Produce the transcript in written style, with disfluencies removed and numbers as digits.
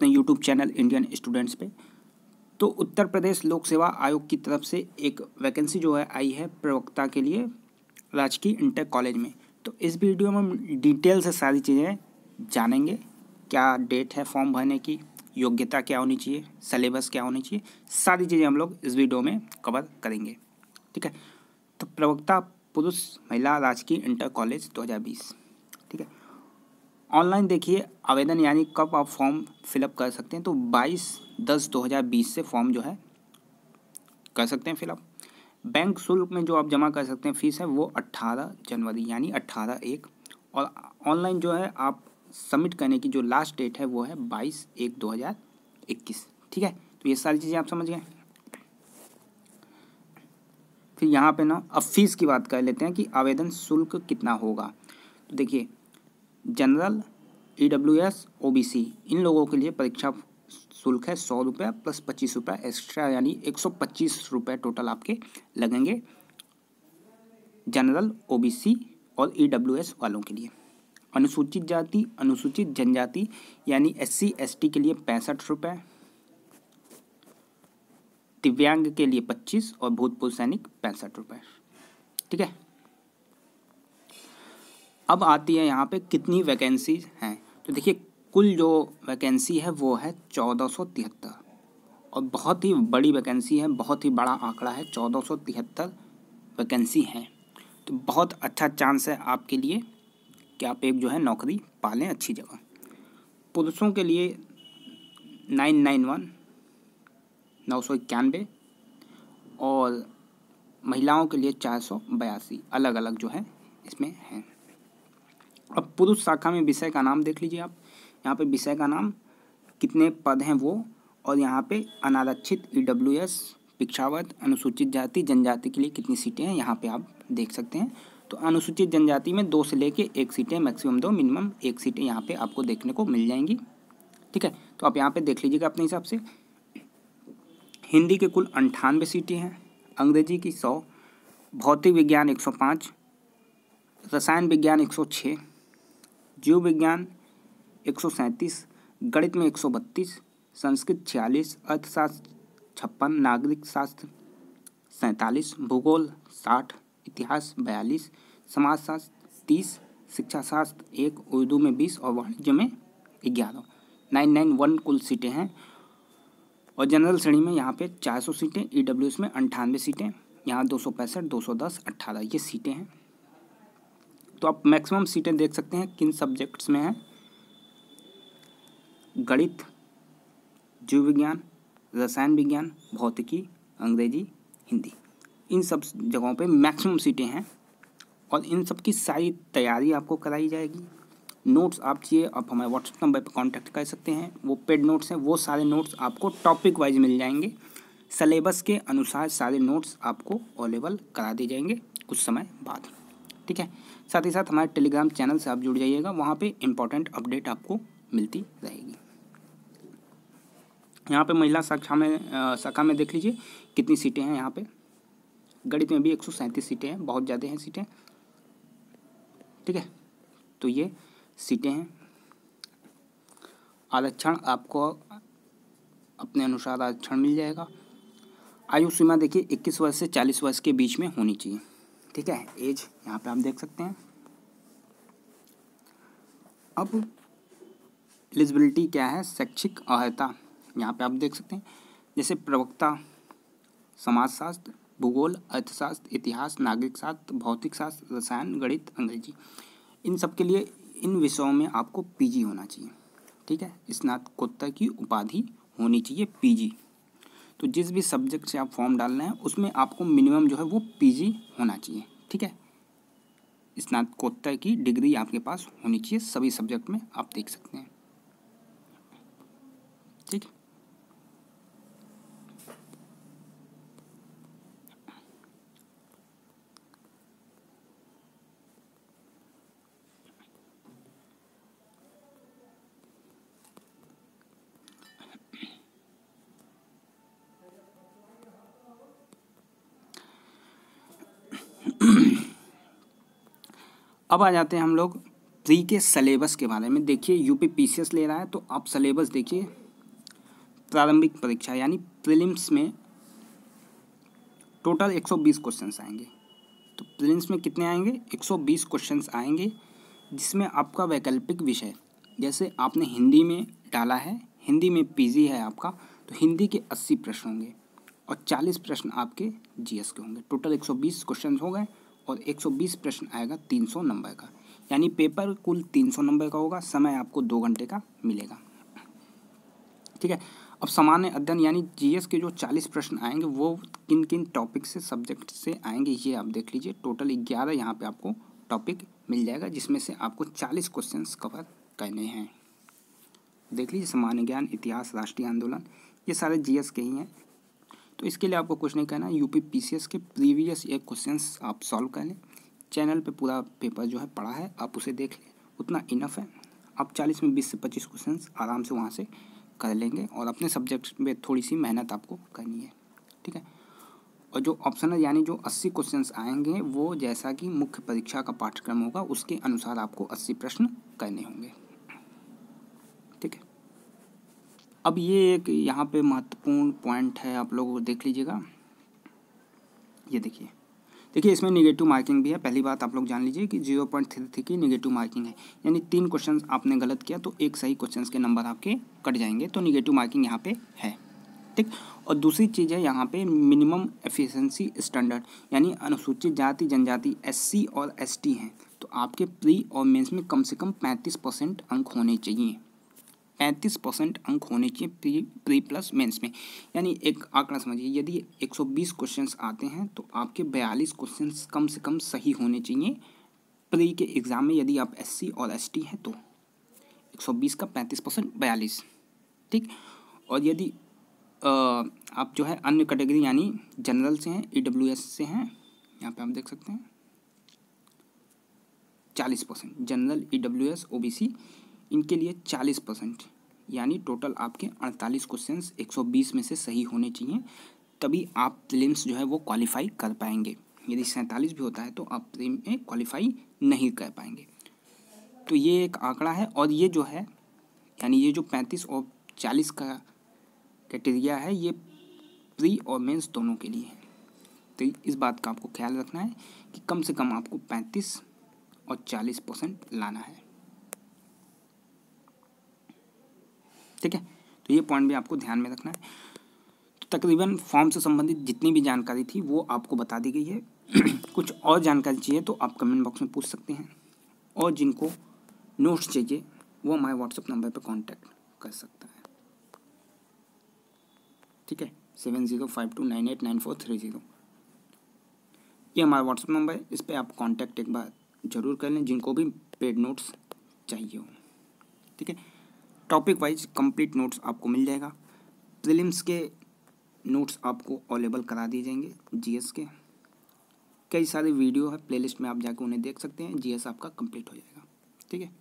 अपने YouTube channel Indian students पे। तो उत्तर प्रदेश लोक सेवा आयोग की तरफ से एक वैकेंसी जो है आई है प्रवक्ता के लिए राजकीय इंटर कॉलेज में। तो इस वीडियो में हम डिटेल से सारी चीज़ें जानेंगे। क्या डेट है फॉर्म भरने की, योग्यता क्या होनी चाहिए, सिलेबस क्या होनी चाहिए, सारी चीज़ें हम लोग इस वीडियो में कवर करेंगे। ठीक है। तो प्रवक्ता पुरुष महिला राजकीय इंटर कॉलेज 2020। ठीक है। ऑनलाइन देखिए आवेदन यानी कब आप फॉर्म फिलअप कर सकते हैं। तो 22/10/2020 से फॉर्म जो है कर सकते हैं फिलअप। बैंक शुल्क में जो आप जमा कर सकते हैं फीस है वो 18 जनवरी यानी 18/1। और ऑनलाइन जो है आप सबमिट करने की जो लास्ट डेट है वो है 22/1/2021। ठीक है। तो ये सारी चीज़ें आप समझ गए। फिर यहाँ पे ना अब फीस की बात कर लेते हैं कि आवेदन शुल्क कितना होगा। तो देखिए जनरल, EWS, OBC इन लोगों के लिए परीक्षा शुल्क है 100 रुपये प्लस 25 रुपये एक्स्ट्रा यानी 125 रुपये टोटल आपके लगेंगे जनरल, OBC और EWS वालों के लिए। अनुसूचित जाति, अनुसूचित जनजाति यानी SC ST के लिए 65 रुपये, दिव्यांग के लिए 25 और भूतपूर्व सैनिक 65 रुपये। ठीक है। अब आती है यहाँ पे कितनी वैकेंसीज हैं। तो देखिए कुल जो वैकेंसी है वो है 1473 और बहुत ही बड़ी वैकेंसी है, बहुत ही बड़ा आंकड़ा है। 1473 वैकेंसी है। तो बहुत अच्छा चांस है आपके लिए कि आप एक जो है नौकरी पालें अच्छी जगह। पुरुषों के लिए 991 991 और महिलाओं के लिए 482 अलग अलग जो है इसमें हैं। अब पुरुष शाखा में विषय का नाम देख लीजिए आप। यहाँ पे विषय का नाम, कितने पद हैं वो, और यहाँ पे अनारक्षित, EWS, भिक्षावत, अनुसूचित जाति जनजाति के लिए कितनी सीटें हैं यहाँ पे आप देख सकते हैं। तो अनुसूचित जनजाति में 2 से लेके 1 सीटें, मैक्सिमम 2 मिनिमम 1 सीटें यहाँ पे आपको देखने को मिल जाएंगी। ठीक है। तो आप यहाँ पे देख लीजिएगा अपने हिसाब से। हिंदी के कुल 98 सीटें हैं, अंग्रेजी की 100, भौतिक विज्ञान 105, रसायन विज्ञान 106, जीव विज्ञान 137, गणित में 132, संस्कृत 46, अर्थशास्त्र 56, नागरिक शास्त्र 47, भूगोल 60, इतिहास 42, समाजशास्त्र 30, शिक्षा शास्त्र 1, उर्दू में 20 और वाणिज्य में 11। 991 कुल सीटें हैं। और जनरल श्रेणी में यहाँ पे 400 सीटें, EWS में 98 सीटें, यहाँ 265, 210, 18 ये सीटें हैं। तो आप मैक्सिमम सीटें देख सकते हैं किन सब्जेक्ट्स में हैं। गणित, जीव विज्ञान, रसायन विज्ञान, भौतिकी, अंग्रेजी, हिंदी, इन सब जगहों पे मैक्सिमम सीटें हैं। और इन सब की सारी तैयारी आपको कराई जाएगी। नोट्स आप चाहिए आप हमारे व्हाट्सएप नंबर पर कांटेक्ट कर सकते हैं। वो पेड नोट्स हैं, वो सारे नोट्स आपको टॉपिक वाइज मिल जाएंगे। सिलेबस के अनुसार सारे नोट्स आपको अवेलेबल करा दिए जाएंगे कुछ समय बाद। ठीक है। साथ ही साथ हमारे टेलीग्राम चैनल से आप जुड़ जाइएगा, वहाँ पे इम्पोर्टेंट अपडेट आपको मिलती रहेगी। यहाँ पे महिला शाखा में देख लीजिए कितनी सीटें हैं। यहाँ पे गणित में भी 137 सीटें हैं, बहुत ज़्यादा हैं सीटें। ठीक है। तो ये सीटें हैं। आरक्षण आपको अपने अनुसार आरक्षण मिल जाएगा। आयु सीमा देखिए 21 वर्ष से 40 वर्ष के बीच में होनी चाहिए। ठीक है। एज यहाँ पे आप देख सकते हैं। अब एलिजिबिलिटी क्या है, शैक्षिक अर्हता यहाँ पे आप देख सकते हैं। जैसे प्रवक्ता समाजशास्त्र, भूगोल, अर्थशास्त्र, इतिहास, नागरिक शास्त्र, भौतिक शास्त्र, रसायन, गणित, अंग्रेजी, इन सब के लिए इन विषयों में आपको PG होना चाहिए। ठीक है। स्नातकोत्तर की उपाधि होनी चाहिए PG। तो जिस भी सब्जेक्ट से आप फॉर्म डाल रहे हैं उसमें आपको मिनिमम जो है वो PG होना चाहिए। ठीक है। स्नातकोत्तर की डिग्री आपके पास होनी चाहिए, सभी सब्जेक्ट में आप देख सकते हैं। ठीक। अब आ जाते हैं हम लोग प्री के सिलेबस के बारे में। देखिए UP PCS ले रहा है तो आप सिलेबस देखिए प्रारंभिक परीक्षा यानी प्रीलिम्स में टोटल 120 क्वेश्चंस आएंगे। तो प्रीलिम्स में कितने आएंगे? 120 क्वेश्चंस आएंगे, जिसमें आपका वैकल्पिक विषय, जैसे आपने हिंदी में डाला है, हिंदी में पीजी है आपका, तो हिंदी के 80 प्रश्न होंगे और 40 प्रश्न आपके जीएस के होंगे। टोटल 120 क्वेश्चन हो गए और 120 प्रश्न आएगा 300 नंबर का, यानी पेपर कुल 300 नंबर का होगा। समय आपको 2 घंटे का मिलेगा। ठीक है। अब सामान्य अध्ययन यानी जीएस के जो 40 प्रश्न आएंगे वो किन किन टॉपिक से, सब्जेक्ट से आएंगे, ये आप देख लीजिए। टोटल 11 यहाँ पे आपको टॉपिक मिल जाएगा, जिसमें से आपको 40 क्वेश्चंस कवर करने हैं। देख लीजिए, सामान्य ज्ञान, इतिहास, राष्ट्रीय आंदोलन, ये सारे जीएस के ही हैं। तो इसके लिए आपको कुछ नहीं करना, यूपी पीसीएस के प्रीवियस ईयर क्वेश्चंस आप सॉल्व कर लें। चैनल पे पूरा पेपर जो है पड़ा है, आप उसे देख लें, उतना इनफ है। आप 40 में 20 से 25 क्वेश्चंस आराम से वहाँ से कर लेंगे और अपने सब्जेक्ट में थोड़ी सी मेहनत आपको करनी है। ठीक है। और जो ऑप्शनल यानी जो 80 क्वेश्चंस आएंगे वो जैसा कि मुख्य परीक्षा का पाठ्यक्रम होगा उसके अनुसार आपको 80 प्रश्न करने होंगे। ठीक है। अब ये एक यहाँ पे महत्वपूर्ण पॉइंट है, आप लोग देख लीजिएगा। ये देखिए इसमें निगेटिव मार्किंग भी है। पहली बात आप लोग जान लीजिए कि 0.33 की निगेटिव मार्किंग है, यानी 3 क्वेश्चन आपने गलत किया तो 1 सही क्वेश्चन के नंबर आपके कट जाएंगे, तो निगेटिव मार्किंग यहाँ पे है। ठीक। और दूसरी चीज़ है यहाँ पे मिनिमम एफिशिएंसी स्टैंडर्ड, यानी अनुसूचित जाति जनजाति एससी और एसटी हैं, तो आपके प्री और मेंस में कम से कम 35% अंक होने चाहिए। 35% अंक होने चाहिए प्री प्लस मेंस में। यानी एक आंकड़ा समझिए, यदि 120 क्वेश्चंस आते हैं तो आपके 42 क्वेश्चंस कम से कम सही होने चाहिए प्री के एग्ज़ाम में। यदि आप एससी और एसटी हैं तो 120 का 35% 42। ठीक। और यदि आप जो है अन्य कैटेगरी यानी जनरल से हैं, ईडब्ल्यूएस से हैं, यहाँ पे आप देख सकते हैं 40%, जनरल, ईडब्ल्यूएस, ओबीसी, इनके लिए 40%, यानी टोटल आपके 48 क्वेश्चंस 120 में से सही होने चाहिए, तभी आप प्रीलिम्स जो है वो क्वालिफाई कर पाएंगे। यदि 47 भी होता है तो आप प्रीलिम में क्वालिफाई नहीं कर पाएंगे। तो ये एक आंकड़ा है। और ये जो है यानी ये जो 35 और 40 का क्राइटेरिया है, ये प्री और मेंस दोनों के लिए है। तो इस बात का आपको ख्याल रखना है कि कम से कम आपको 35 और 40% लाना है। ठीक है। तो ये पॉइंट भी आपको ध्यान में रखना है। तो तकरीबन फॉर्म से संबंधित जितनी भी जानकारी थी वो आपको बता दी गई है। कुछ और जानकारी चाहिए तो आप कमेंट बॉक्स में पूछ सकते हैं, और जिनको नोट्स चाहिए वो हमारे व्हाट्सएप नंबर पर कांटेक्ट कर सकता है। ठीक है, 7052989430, ये हमारा व्हाट्सएप नंबर है। इस पर आप कांटेक्ट एक बार ज़रूर कर लें जिनको भी पेड नोट्स चाहिए हो। ठीक है। टॉपिक वाइज कंप्लीट नोट्स आपको मिल जाएगा। प्रीलिम्स के नोट्स आपको अवेलेबल करा दिए जाएंगे। जीएस के कई सारे वीडियो है प्लेलिस्ट में, आप जाकर उन्हें देख सकते हैं। जीएस आपका कंप्लीट हो जाएगा। ठीक है।